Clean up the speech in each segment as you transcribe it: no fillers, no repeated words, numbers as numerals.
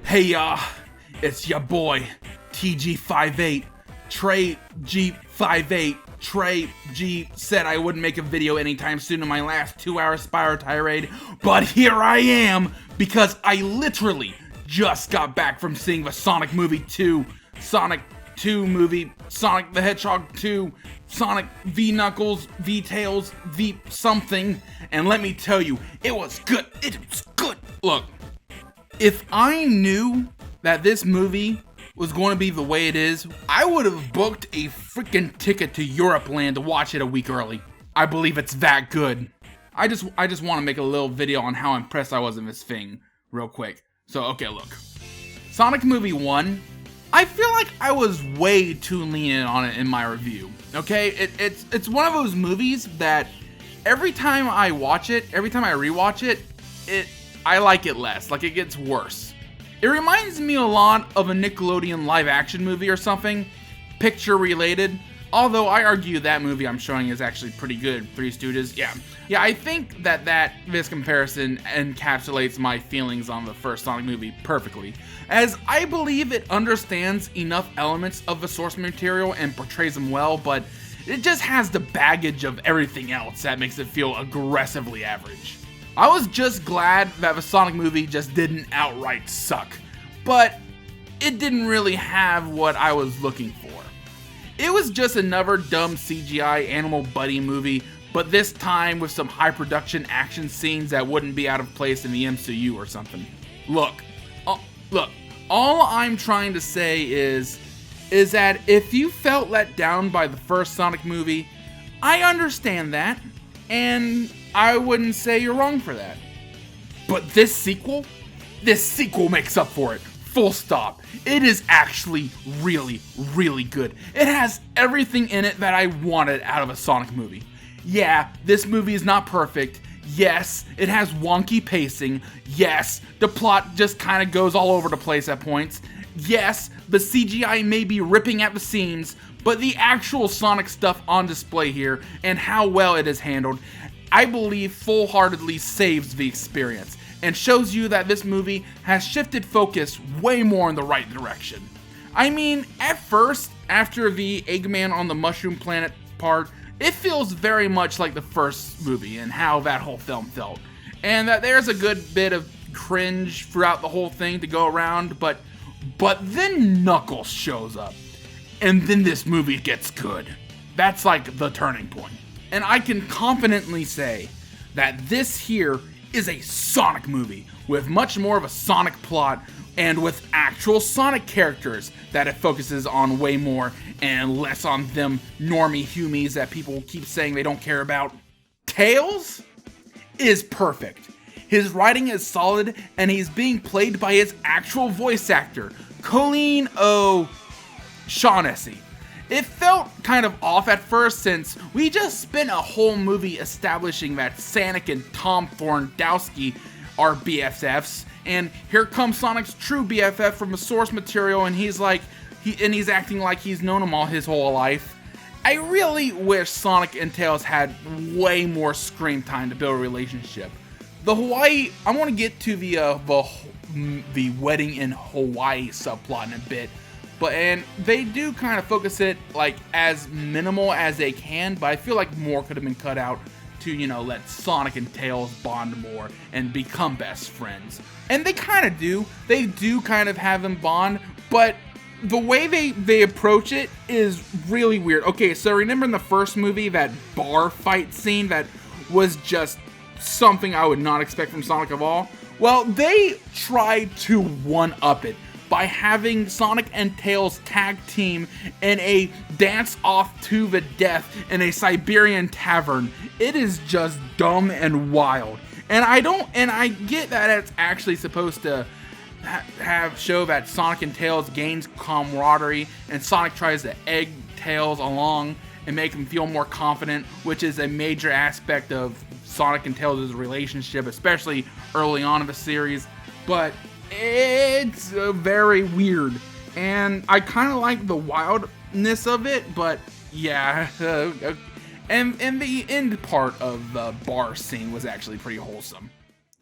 Hey y'all, it's your boy TG58, TreyGamr58. Trey G said I wouldn't make a video anytime soon in my last 2-hour Spyro tirade, but here I am because I literally just got back from seeing the Sonic movie 2, Sonic 2 movie, Sonic the Hedgehog 2, Sonic V Knuckles, V Tails, V something, and let me tell you, it was good. It was good. Look, if I knew that this movie was going to be the way it is, I would have booked a freaking ticket to Europe land to watch it a week early. I believe it's that good. I just want to make a little video on how impressed I was in this thing real quick. So, okay, look. Sonic movie 1, I feel like I was way too lenient on it in my review. Okay, it's one of those movies that every time I watch it, every time I rewatch it, I like it less. Like, it gets worse. It reminds me a lot of a Nickelodeon live action movie or something, picture related. Although I argue that movie I'm showing is actually pretty good, Three Stooges. Yeah, I think that this comparison encapsulates my feelings on the first Sonic movie perfectly, as I believe it understands enough elements of the source material and portrays them well, but it just has the baggage of everything else that makes it feel aggressively average. I was just glad that the Sonic movie just didn't outright suck, but it didn't really have what I was looking for. It was just another dumb CGI animal buddy movie, but this time with some high production action scenes that wouldn't be out of place in the MCU or something. Look, all I'm trying to say is that if you felt let down by the first Sonic movie, I understand that, and I wouldn't say you're wrong for that. But this sequel makes up for it. Full stop. It is actually really, really good. It has everything in it that I wanted out of a Sonic movie. Yeah, this movie is not perfect. Yes, it has wonky pacing. Yes, the plot just kind of goes all over the place at points. Yes, the CGI may be ripping at the seams, but the actual Sonic stuff on display here and how well it is handled, I believe full-heartedly saves the experience and shows you that this movie has shifted focus way more in the right direction. I mean, at first, after the Eggman on the Mushroom Planet part, it feels very much like the first movie and how that whole film felt. And that there's a good bit of cringe throughout the whole thing to go around, but then Knuckles shows up. And then this movie gets good. That's like the turning point. And I can confidently say that this here is a Sonic movie with much more of a Sonic plot and with actual Sonic characters that it focuses on way more and less on them normie humies that people keep saying they don't care about. Tails is perfect. His writing is solid and he's being played by his actual voice actor, Colleen O'Shaughnessy. It felt kind of off at first since we just spent a whole movie establishing that Sonic and Tom Thorndowski are BFFs, and here comes Sonic's true BFF from the source material, and he's acting like he's known him all his whole life. I really wish Sonic and Tails had way more screen time to build a relationship. I want to get to the wedding in Hawaii subplot in a bit. And they do kind of focus it like as minimal as they can, but I feel like more could have been cut out to, let Sonic and Tails bond more and become best friends. And they kind of do. They do kind of have them bond, but the way they approach it is really weird. Okay, so remember in the first movie, that bar fight scene that was just something I would not expect from Sonic at all? Well, they tried to one-up it by having Sonic and Tails tag team in a dance off to the death in a Siberian tavern. It is just dumb and wild. And I get that it's actually supposed to show that Sonic and Tails gains camaraderie and Sonic tries to egg Tails along and make him feel more confident, which is a major aspect of Sonic and Tails' relationship, especially early on in the series. But it's very weird, and I kind of like the wildness of it, but yeah, and the end part of the bar scene was actually pretty wholesome.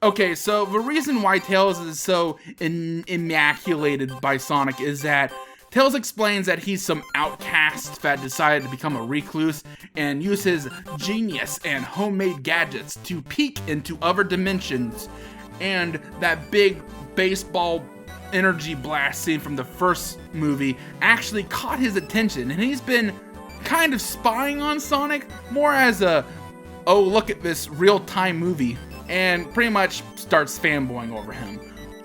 Okay, so the reason why Tails is so immaculated by Sonic is that Tails explains that he's some outcast that decided to become a recluse and use his genius and homemade gadgets to peek into other dimensions, and that big baseball energy blast scene from the first movie actually caught his attention, and he's been kind of spying on Sonic more as a, oh, look at this real-time movie, and pretty much starts fanboying over him.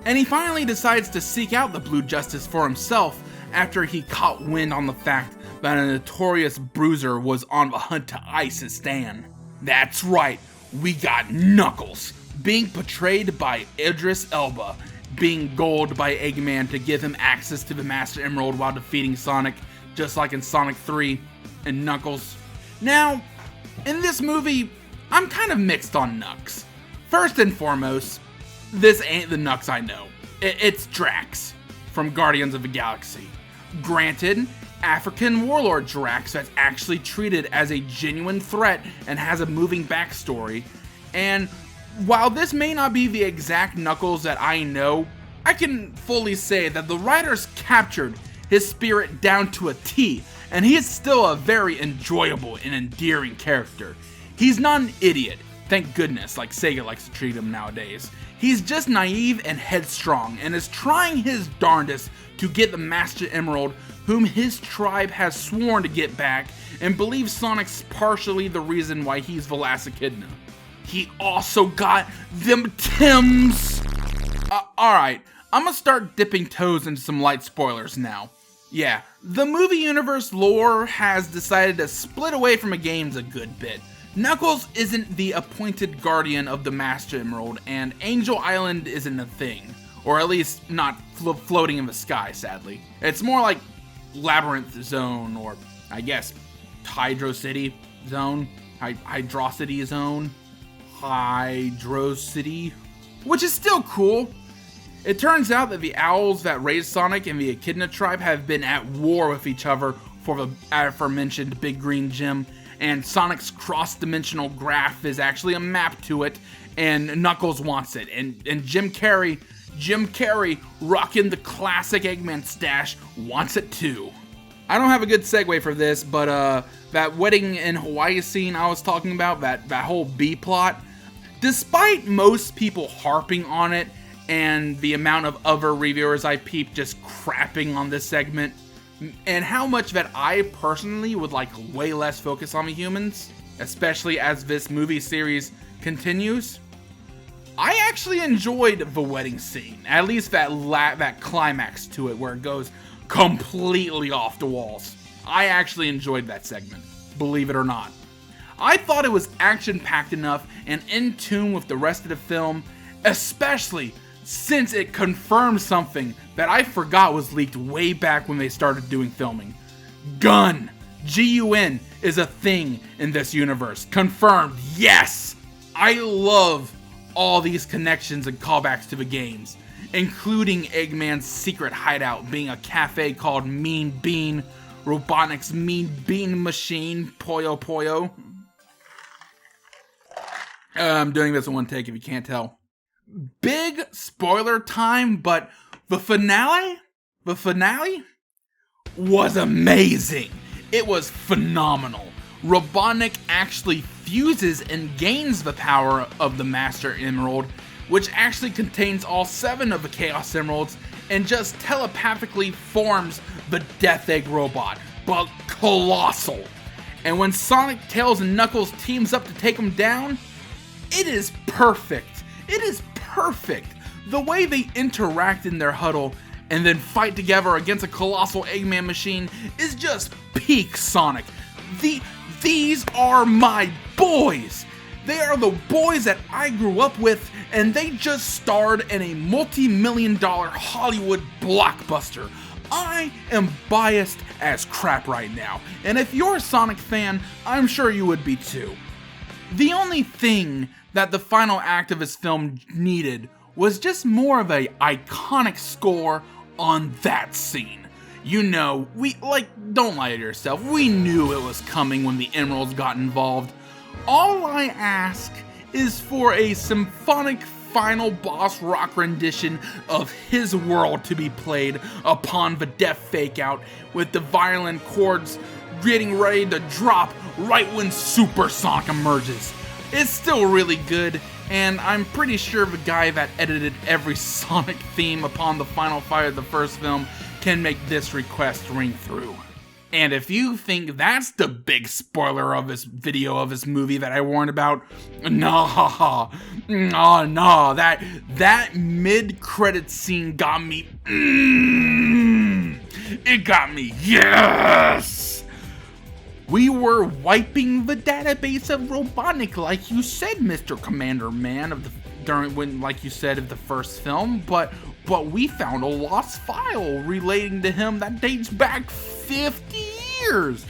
And he finally decides to seek out the Blue Justice for himself after he caught wind on the fact that a notorious bruiser was on the hunt to ice his Stan. That's right, we got Knuckles, being portrayed by Idris Elba, being goaled by Eggman to give him access to the Master Emerald while defeating Sonic, just like in Sonic 3 and Knuckles. Now, in this movie, I'm kind of mixed on Knux. First and foremost, this ain't the Knux I know. It's Drax from Guardians of the Galaxy. Granted, African warlord Drax that's actually treated as a genuine threat and has a moving backstory. And while this may not be the exact Knuckles that I know, I can fully say that the writers captured his spirit down to a T, and he is still a very enjoyable and endearing character. He's not an idiot, thank goodness, like SEGA likes to treat him nowadays. He's just naive and headstrong, and is trying his darndest to get the Master Emerald, whom his tribe has sworn to get back, and believes Sonic's partially the reason why he's the last Echidna. He also got them Tims! Alright, I'm gonna start dipping toes into some light spoilers now. Yeah, the movie universe lore has decided to split away from the games a good bit. Knuckles isn't the appointed guardian of the Master Emerald, and Angel Island isn't a thing. Or at least not floating in the sky, sadly. It's more like Labyrinth Zone, or I guess Hydro City Zone, Hydrocity Zone, Hydro City, which is still cool. It turns out that the owls that raised Sonic and the Echidna tribe have been at war with each other for the aforementioned Big Green Gem, and Sonic's cross-dimensional graph is actually a map to it, and Knuckles wants it, and Jim Carrey, rocking the classic Eggman stash, wants it too. I don't have a good segue for this, but that wedding in Hawaii scene I was talking about, that whole B-plot, despite most people harping on it, and the amount of other reviewers I peeped just crapping on this segment, and how much that I personally would like way less focus on the humans, especially as this movie series continues, I actually enjoyed the wedding scene, at least that climax to it where it goes completely off the walls. I actually enjoyed that segment, believe it or not. I thought it was action-packed enough and in tune with the rest of the film, especially since it confirmed something that I forgot was leaked way back when they started doing filming. Gun! G-U-N is a thing in this universe. Confirmed, yes! I love all these connections and callbacks to the games, including Eggman's secret hideout being a cafe called Mean Bean, Robotnik's Mean Bean Machine, Poyo Poyo. I'm doing this in one take if you can't tell. Big spoiler time, but the finale was amazing. It was phenomenal. Robotnik actually fuses and gains the power of the Master Emerald, which actually contains all 7 of the Chaos Emeralds, and just telepathically forms the Death Egg robot, but colossal. And when Sonic, Tails, and Knuckles teams up to take him down, it is perfect. It is perfect. The way they interact in their huddle and then fight together against a colossal Eggman machine is just peak Sonic. These are my boys. They are the boys that I grew up with, and they just starred in a multi-million-dollar Hollywood blockbuster. I am biased as crap right now, and if you're a Sonic fan, I'm sure you would be too. The only thing that the final act of his film needed was just more of a iconic score on that scene. You know, don't lie to yourself, we knew it was coming when the Emeralds got involved. All I ask is for a symphonic final boss rock rendition of his world to be played upon the death fake out, with the violin chords getting ready to drop right when Super Sonic emerges. It's still really good, and I'm pretty sure the guy that edited every Sonic theme upon the final fight of the first film can make this request ring through. And if you think that's the big spoiler of this video of this movie that I warned about, nah, that mid-credit scene got me, it got me, yes! We were wiping the database of Robotnik, like you said, Mr. Commander Man, of the first film, but we found a lost file relating to him that dates back 50 years.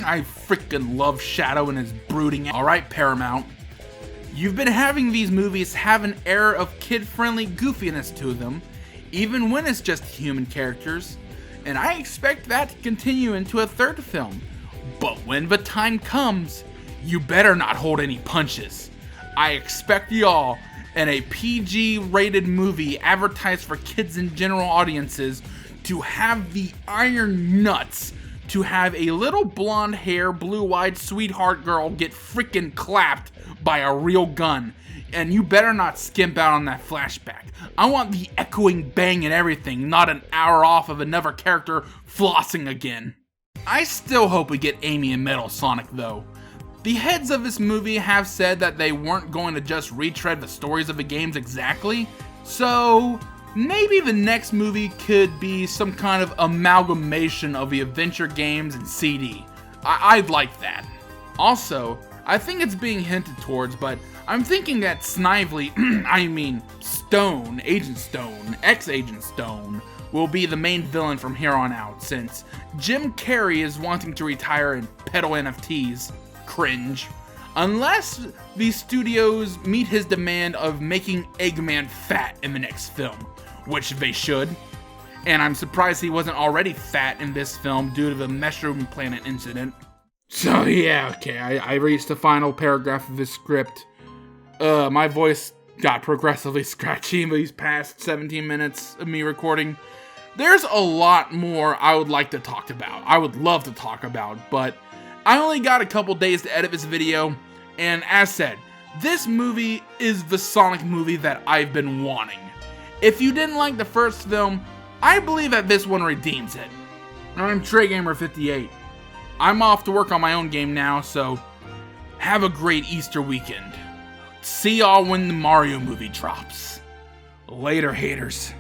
I freaking love Shadow and his brooding. Alright, Paramount. You've been having these movies have an air of kid-friendly goofiness to them, even when it's just human characters, and I expect that to continue into a third film. But when the time comes, you better not hold any punches. I expect y'all, in a PG-rated movie advertised for kids and general audiences, to have the iron nuts to have a little blonde hair, blue-eyed sweetheart girl get freaking clapped by a real gun. And you better not skimp out on that flashback. I want the echoing bang and everything, not an hour off of another character flossing again. I still hope we get Amy and Metal Sonic though. The heads of this movie have said that they weren't going to just retread the stories of the games exactly, so maybe the next movie could be some kind of amalgamation of the adventure games and CD. I'd like that. Also, I think it's being hinted towards, but I'm thinking that Snively, Agent Stone, ex-Agent Stone, will be the main villain from here on out, since Jim Carrey is wanting to retire and peddle NFTs. Cringe. Unless these studios meet his demand of making Eggman fat in the next film, which they should. And I'm surprised he wasn't already fat in this film due to the Mushroom Planet incident. So yeah, okay, I reached the final paragraph of this script. My voice got progressively scratchy in these past 17 minutes of me recording. There's a lot more I would like to talk about. I would love to talk about, but I only got a couple days to edit this video, and as said, this movie is the Sonic movie that I've been wanting. If you didn't like the first film, I believe that this one redeems it. I'm TreyGamr58. I'm off to work on my own game now, so have a great Easter weekend. See y'all when the Mario movie drops. Later, haters.